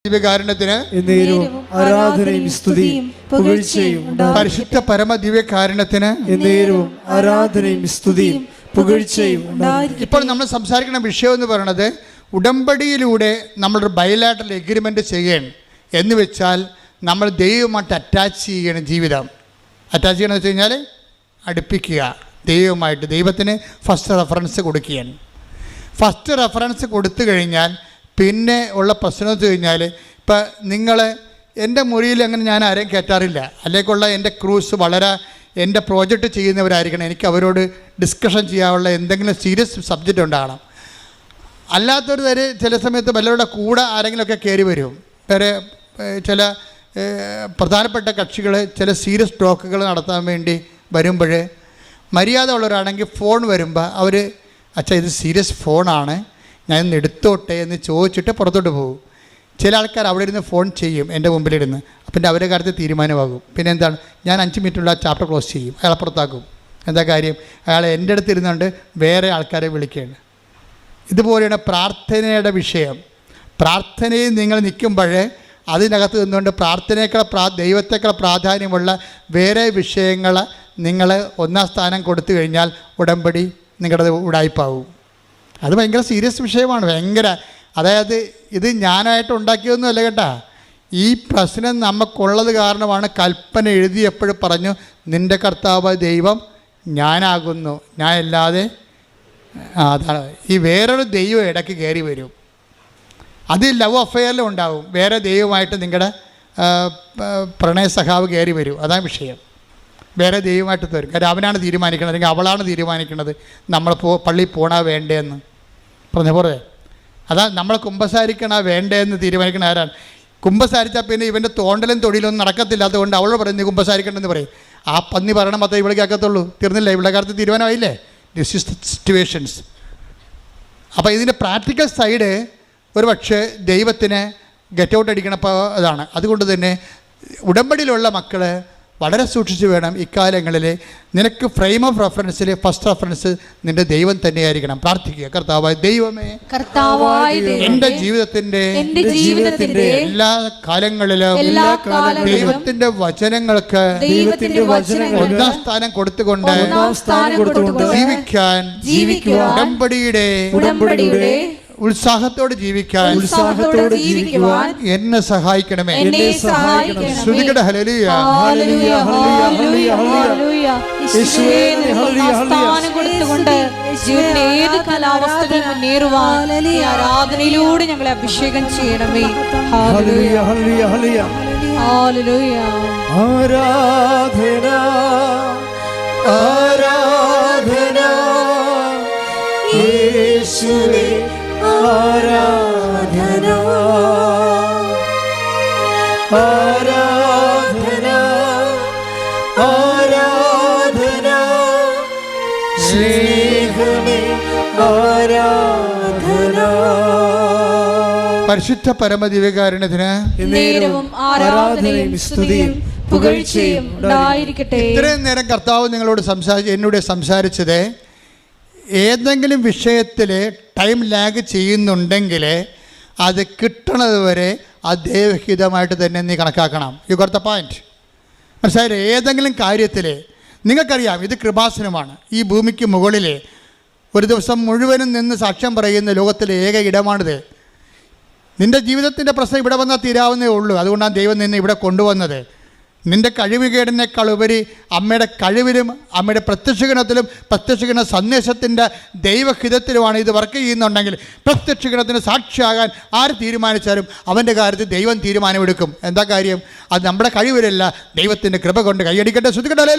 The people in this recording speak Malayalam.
ദിവ്യകാരുണ്യത്തിന് ആരാധനയും സ്തുതിയും പുകഴ്ചയും. പരിശുദ്ധ പരമ ദിവ്യകാരുണ്യത്തിന് ആരാധനയും സ്തുതിയും പുകഴ്ചയും. ഇപ്പോൾ നമ്മൾ സംസാരിക്കുന്ന വിഷയം എന്ന് പറയുന്നത് ഉടമ്പടിയിലൂടെ നമ്മളൊരു ബയലാറ്ററൽ എഗ്രിമെൻ്റ് ചെയ്യണം എന്ന് വെച്ചാൽ നമ്മൾ ദൈവമായിട്ട് അറ്റാച്ച് ചെയ്യണം. ജീവിതം അറ്റാച്ച് ചെയ്യണമെന്ന് വെച്ച് കഴിഞ്ഞാൽ അടുപ്പിക്കുക ദൈവമായിട്ട്. ദൈവത്തിന് ഫസ്റ്റ് റെഫറൻസ് കൊടുക്കുകയാണ്. ഫസ്റ്റ് റെഫറൻസ് കൊടുത്തു കഴിഞ്ഞാൽ പിന്നെ ഉള്ള പ്രശ്നം എന്ന് വെച്ച് കഴിഞ്ഞാൽ, ഇപ്പം നിങ്ങൾ എൻ്റെ മുറിയിൽ അങ്ങനെ ഞാൻ ആരെയും കയറ്റാറില്ല. അല്ലേക്കുള്ള എൻ്റെ ക്രൂസ് വളരെ എൻ്റെ പ്രോജക്റ്റ് ചെയ്യുന്നവരായിരിക്കണം. എനിക്ക് അവരോട് ഡിസ്കഷൻ ചെയ്യാനുള്ള എന്തെങ്കിലും സീരിയസ് സബ്ജക്റ്റ് ഉണ്ടാകണം. അല്ലാത്തൊരു തരം ചില സമയത്ത് വല്ലവരുടെ കൂടെ ആരെങ്കിലുമൊക്കെ കയറി വരും. വേറെ ചില പ്രധാനപ്പെട്ട കക്ഷികൾ ചില സീരിയസ് ടോക്കുകൾ നടത്താൻ വേണ്ടി വരുമ്പോൾ മര്യാദ ഉള്ളവരാണെങ്കിൽ ഫോൺ വരുമ്പോൾ അവർ അച്ഛാ ഇത് സീരിയസ് ഫോണാണ്, ഞാൻ ഇന്ന് എടുത്തോട്ടെ എന്ന് ചോദിച്ചിട്ട് പുറത്തോട്ട് പോകും. ചില ആൾക്കാർ അവിടെ ഇരുന്ന് ഫോൺ ചെയ്യും എൻ്റെ മുമ്പിലിരുന്ന്. അപ്പം അവരുടെ കാര്യത്തിൽ തീരുമാനമാകും. പിന്നെ എന്താണ്, ഞാൻ 5 മിനിറ്റുള്ള ആ ചാപ്റ്റർ ക്ലോസ് ചെയ്യും, അയാളെ പുറത്താക്കും. എന്താ കാര്യം, അയാൾ എൻ്റെ അടുത്ത് ഇരുന്നുകൊണ്ട് വേറെ ആൾക്കാരെ വിളിക്കുകയാണ്. ഇതുപോലെയാണ് പ്രാർത്ഥനയുടെ വിഷയം. പ്രാർത്ഥനയിൽ നിങ്ങൾ നിൽക്കുമ്പോൾ അതിനകത്ത് നിന്നുകൊണ്ട് പ്രാർത്ഥനയേക്കാൾ ദൈവത്തേക്കാൾ പ്രാധാന്യമുള്ള വേറെ വിഷയങ്ങൾ നിങ്ങൾ ഒന്നാം സ്ഥാനം കൊടുത്തു കഴിഞ്ഞാൽ ഉടമ്പടി നിങ്ങളുടെ ഉടായ്പാവും. അത് ഭയങ്കര സീരിയസ് വിഷയമാണ്. ഭയങ്കര, അതായത് ഇത് ഞാനായിട്ട് ഉണ്ടാക്കിയതൊന്നുമല്ല കേട്ടാ. ഈ പ്രശ്നം നമുക്കുള്ളത് കാരണമാണ് കൽപ്പന എഴുതിയപ്പോഴും പറഞ്ഞു, നിൻ്റെ കർത്താവ് ദൈവം ഞാനാകുന്നു, ഞാൻ അല്ലാതെ. അതാണ് ഈ വേറൊരു ദൈവം ഇടയ്ക്ക് കയറി വരും. അത് ലവ് അഫെയറിലും ഉണ്ടാവും. വേറെ ദൈവമായിട്ട് നിങ്ങളുടെ പ്രണയ സഖാവ് കയറി വരും. അതാണ് വിഷയം. വേറെ ദൈവമായിട്ട് തരും. കാര്യം അവനാണ് തീരുമാനിക്കുന്നത്, അല്ലെങ്കിൽ അവളാണ് തീരുമാനിക്കുന്നത് നമ്മൾ പള്ളിയിൽ പോകണ വേണ്ടേന്ന് പറഞ്ഞ പോലെ. അതാ നമ്മൾ കുമ്പസാരിക്കണ വേണ്ടേന്ന് തീരുമാനിക്കണ ആരാണ്? കുമ്പസാരിച്ചാൽ പിന്നെ ഇവൻ്റെ തോണ്ടലും തൊഴിലൊന്നും നടക്കത്തില്ല. അതുകൊണ്ട് അവളോട് പറയുന്നത് കുമ്പസാരിക്കണമെന്ന് പറയും. ആ പന്നി പറയണം മാത്രമേ ഇവിടെ കേൾക്കത്തുള്ളൂ. തീർന്നില്ല, ഇവിടെ കാര്യത്തിൽ തീരുമാനമായില്ലേ? This is situations. അപ്പോൾ ഇതിൻ്റെ പ്രാക്ടിക്കൽ സൈഡ് ഒരു പക്ഷേ ദൈവത്തിന് ഗെറ്റ് ഔട്ട് അടിക്കണപ്പോൾ അതാണ്. അതുകൊണ്ട് തന്നെ ഉടമ്പടിയിലുള്ള മക്കൾ വളരെ സൂക്ഷിച്ച് വേണം ഇക്കാലങ്ങളിൽ. നിനക്ക് ഫ്രെയിം ഓഫ് റെഫറൻസിൽ ഫസ്റ്റ് റെഫറൻസ് നിന്റെ ദൈവം തന്നെയായിരിക്കണം. പ്രാർത്ഥിക്കുക, കർത്താവായ ദൈവമേ, എൻ്റെ ജീവിതത്തിൻ്റെ എല്ലാ കാലങ്ങളിലും ദൈവത്തിൻ്റെ വചനങ്ങൾക്ക് ഒന്നാം സ്ഥാനം കൊടുത്തുകൊണ്ട് ജീവിക്കാൻ ഉടമ്പടിയുടെ ഉത്സാഹത്തോടെ ജീവിക്കാൻ എന്നെ സഹായിക്കണമേ. ശ്രുതികട ഹല്ലേലൂയ. ഏത് കാലാവസ്ഥകൾ മുന്നേറുവാൻ ആരാധനയിലൂടെ ഞങ്ങളെ അഭിഷേകം ചെയ്യണമേ. ആരാധന ആരാധന യേശുവേ, ആരാധന ആരാധന ആരാധന സ്നേഹമേ ആരാധന. പരിശുദ്ധ പരമ ദിവ്യകാരുണ്യത്തിന് ആരാധനയും സ്തുതിയും പുകഴ്ചയും ഉണ്ടായിരിക്കട്ടെ. ഇത്രയും നേരം കർത്താവ് നിങ്ങളോട് എന്നോട് സംസാരിച്ചത്, ഏതെങ്കിലും വിഷയത്തിൽ ടൈം ലാഗ് ചെയ്യുന്നുണ്ടെങ്കിൽ അത് കിട്ടണത് വരെ അത് ദൈവഹിതമായിട്ട് തന്നെ നീ കണക്കാക്കണം. You got the point. മനസ്സിലായില്ലേ? ഏതെങ്കിലും കാര്യത്തിൽ നിങ്ങൾക്കറിയാം ഇത് കൃപാസനമാണ്. ഈ ഭൂമിക്ക് മുകളിൽ ഒരു ദിവസം മുഴുവനും നിന്ന് സാക്ഷ്യം പറയുന്ന ലോകത്തിലെ ഏക ഇടമാണിത്. നിൻ്റെ ജീവിതത്തിൻ്റെ പ്രശ്നം ഇവിടെ വന്നാൽ തീരാവുന്നേ ഉള്ളൂ. അതുകൊണ്ടാണ് ദൈവം നിന്നെ ഇവിടെ കൊണ്ടുവന്നത്. നിൻ്റെ കഴിവുകേടിനേക്കാൾ ഉപരി അമ്മയുടെ കഴിവിലും അമ്മയുടെ പ്രത്യക്ഷീകരണ സന്ദേശത്തിൻ്റെ ദൈവഹിതത്തിലുമാണ് ഇത് വർക്ക് ചെയ്യുന്നുണ്ടെങ്കിൽ പ്രത്യക്ഷീകരണത്തിന് സാക്ഷിയാകാൻ ആര് തീരുമാനിച്ചാലും അവൻ്റെ കാര്യത്തിൽ ദൈവം തീരുമാനമെടുക്കും. എന്താ കാര്യം? അത് നമ്മുടെ കഴിവിലല്ല, ദൈവത്തിൻ്റെ കൃപ കൊണ്ട്. കൈയടിക്കട്ടെ, ശ്രുതിക്കട്ടെ.